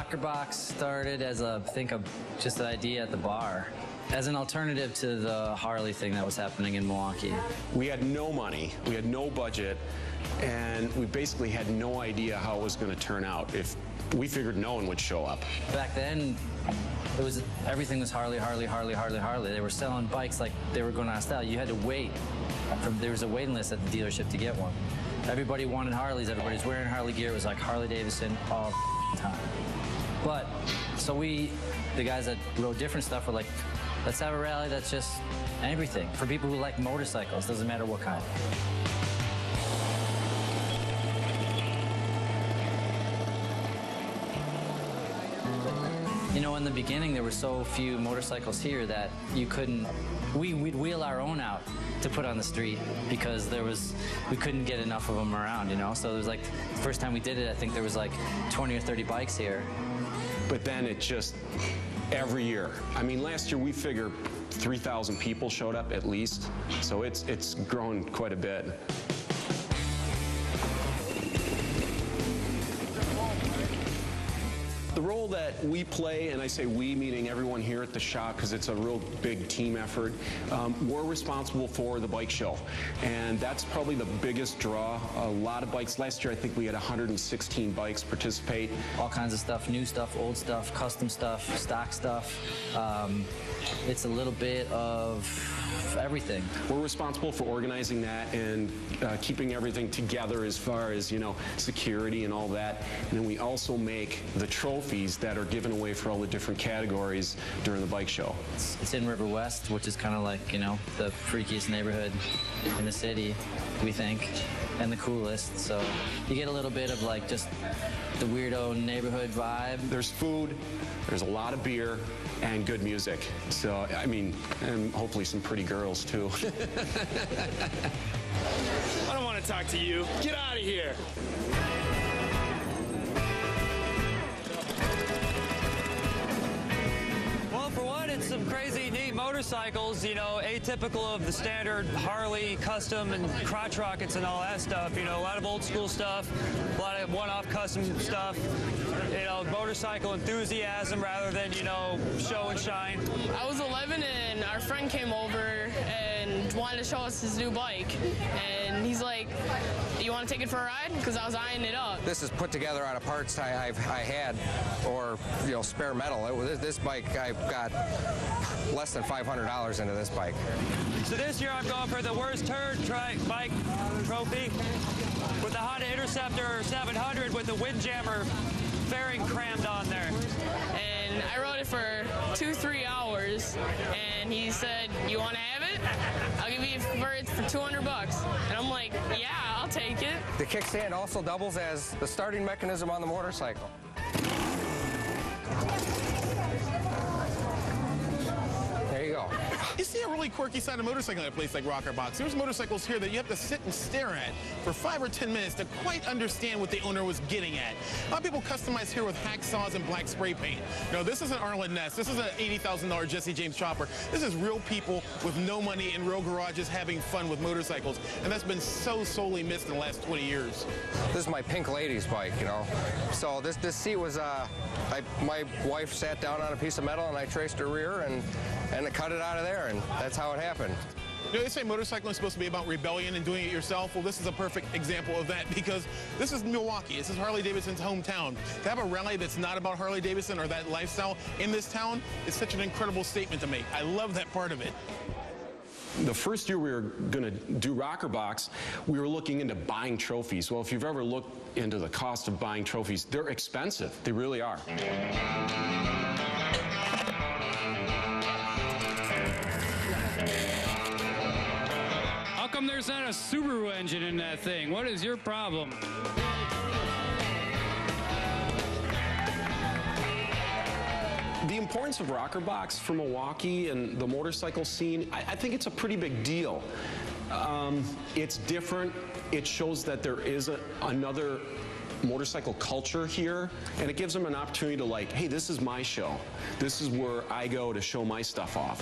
Rocker Box started as just an idea at the bar, as an alternative to the Harley thing that was happening in Milwaukee. We had no money, we had no budget, and we basically had no idea how it was going to turn out. If we figured no one would show up. Back then, everything was Harley, Harley, Harley, Harley, Harley. They were selling bikes like they were going out of style. You had to wait. There was a waiting list at the dealership to get one. Everybody wanted Harleys. Everybody's wearing Harley gear. It was like Harley Davidson all the time. But so the guys that rode different stuff were like, let's have a rally that's just everything for people who like motorcycles. Doesn't matter what kind. You know, in the beginning, there were so few motorcycles here that you couldn't. We'd wheel our own out to put on the street because we couldn't get enough of them around, you know? So it was like, the first time we did it, I think there was like 20 or 30 bikes here. But then it just, every year. I mean, last year we figure 3,000 people showed up at least. So it's grown quite a bit. The role that we play, and I say we meaning everyone here at the shop because it's a real big team effort, we're responsible for the bike show. And that's probably the biggest draw. A lot of bikes. Last year I think we had 116 bikes participate. All kinds of stuff, new stuff, old stuff, custom stuff, stock stuff. It's a little bit of everything. We're responsible for organizing that and keeping everything together as far as, you know, security and all that. And then we also make the trophies that are given away for all the different categories during the bike show. It's in River West, which is kind of like, you know, the freakiest neighborhood in the city, we think, and the coolest. So you get a little bit of like just the weirdo neighborhood vibe. There's food, there's a lot of beer, and good music. So, I mean, and hopefully some pretty girls, too. I don't want to talk to you. Get out of here. Well, for one, it's some crazy neat motorcycles, you know, atypical of the standard Harley, custom, and crotch rockets and all that stuff. You know, a lot of old school stuff, a lot of one-off custom stuff, you know, motorcycle enthusiasm rather than, you know, show and shine. I was 11 and our friend came over and wanted to show us his new bike. And he's like, you want to take it for a ride? Because I was eyeing it up. This is put together out of parts I had, or, you know, spare metal. This bike, I've got less than $500 into this bike. So this year I'm going for the worst turd bike trophy with the Honda Interceptor 700 with the Windjammer fairing crammed on there. And I rode it for 2-3 hours, and he said, you want to have it? I'll give you it for 200 bucks. And I'm like, yeah, I'll take it. The kickstand also doubles as the starting mechanism on the motorcycle. There you go. You see a really quirky side of motorcycling at a place like Rocker Box. There's motorcycles here that you have to sit and stare at for 5 or 10 minutes to quite understand what the owner was getting at. A lot of people customize here with hacksaws and black spray paint. No, this isn't Arlen Ness. This is an $80,000 Jesse James chopper. This is real people with no money in real garages having fun with motorcycles. And that's been so sorely missed in the last 20 years. This is my pink ladies bike, you know. So this seat was, my wife sat down on a piece of metal and I traced her rear and I cut it out of there, and that's how it happened. You know, they say motorcycling is supposed to be about rebellion and doing it yourself. Well, this is a perfect example of that because this is Milwaukee. This is Harley Davidson's hometown. To have a rally that's not about Harley Davidson or that lifestyle in this town is such an incredible statement to make. I love that part of it. The first year we were going to do Rocker Box, we were looking into buying trophies. Well, if you've ever looked into the cost of buying trophies, they're expensive. They really are. How come there's not a Subaru engine in that thing? What is your problem? The importance of Rocker Box for Milwaukee and the motorcycle scene, I think it's a pretty big deal. It's different. It shows that there is another motorcycle culture here, and it gives them an opportunity to like, hey, this is my show. This is where I go to show my stuff off.